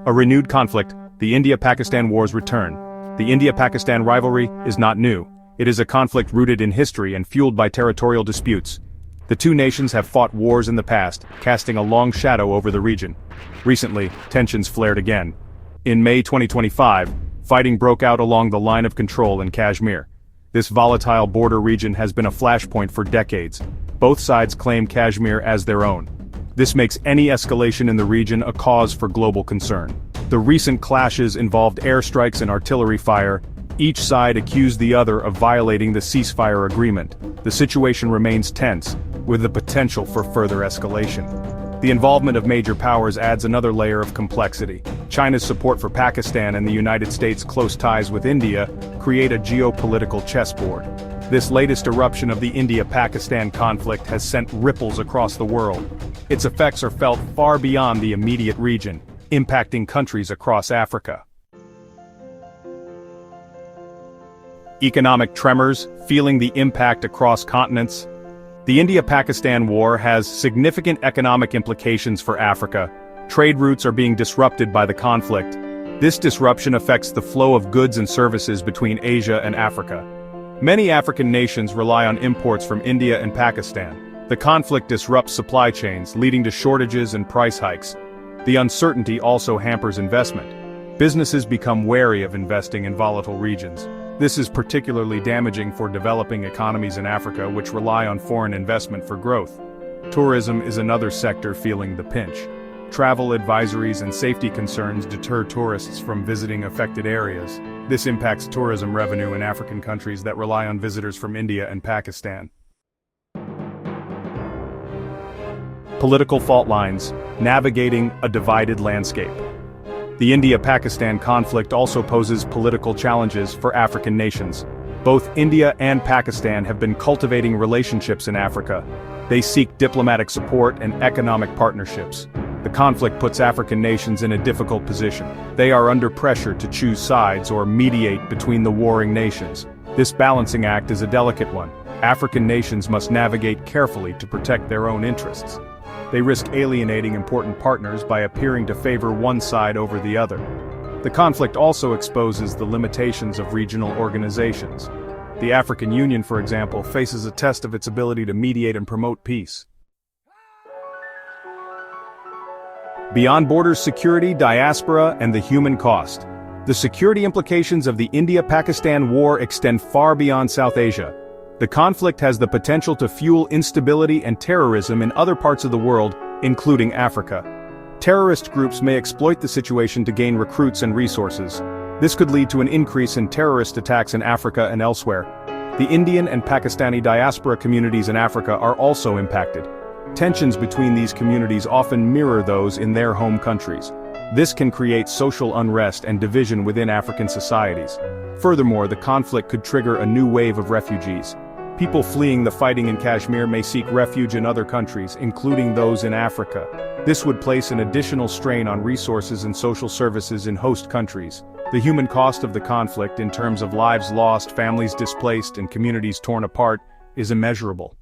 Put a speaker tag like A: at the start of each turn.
A: A renewed conflict, the India-Pakistan Wars return. The India-Pakistan rivalry is not new. It is a conflict rooted in history and fueled by territorial disputes. The two nations have fought wars in the past, casting a long shadow over the region. Recently, tensions flared again. In May 2025, fighting broke out along the line of control in Kashmir. This volatile border region has been a flashpoint for decades. Both sides claim Kashmir as their own. This makes any escalation in the region a cause for global concern. The recent clashes involved airstrikes and artillery fire. Each side accused the other of violating the ceasefire agreement. The situation remains tense, with the potential for further escalation. The involvement of major powers adds another layer of complexity. China's support for Pakistan and the United States' close ties with India create a geopolitical chessboard. This latest eruption of the India-Pakistan conflict has sent ripples across the world. Its effects are felt far beyond the immediate region, impacting countries across Africa. Economic tremors, feeling the impact across continents. The India-Pakistan war has significant economic implications for Africa. Trade routes are being disrupted by the conflict. This disruption affects the flow of goods and services between Asia and Africa. Many African nations rely on imports from India and Pakistan. The conflict disrupts supply chains, leading to shortages and price hikes. The uncertainty also hampers investment. Businesses become wary of investing in volatile regions. This is particularly damaging for developing economies in Africa, which rely on foreign investment for growth. Tourism is another sector feeling the pinch. Travel advisories and safety concerns deter tourists from visiting affected areas. This impacts tourism revenue in African countries that rely on visitors from India and Pakistan. Political fault lines, navigating a divided landscape. The India-Pakistan conflict also poses political challenges for African nations. Both India and Pakistan have been cultivating relationships in Africa. They seek diplomatic support and economic partnerships. The conflict puts African nations in a difficult position. They are under pressure to choose sides or mediate between the warring nations. This balancing act is a delicate one. African nations must navigate carefully to protect their own interests. They risk alienating important partners by appearing to favor one side over the other. The conflict also exposes the limitations of regional organizations. The African Union, for example, faces a test of its ability to mediate and promote peace. Beyond borders security, diaspora, and the human cost. The security implications of the India-Pakistan war extend far beyond South Asia. The conflict has the potential to fuel instability and terrorism in other parts of the world, including Africa. Terrorist groups may exploit the situation to gain recruits and resources. This could lead to an increase in terrorist attacks in Africa and elsewhere. The Indian and Pakistani diaspora communities in Africa are also impacted. Tensions between these communities often mirror those in their home countries. This can create social unrest and division within African societies. Furthermore, the conflict could trigger a new wave of refugees. People fleeing the fighting in Kashmir may seek refuge in other countries, including those in Africa. This would place an additional strain on resources and social services in host countries. The human cost of the conflict in terms of lives lost, families displaced, and communities torn apart is immeasurable.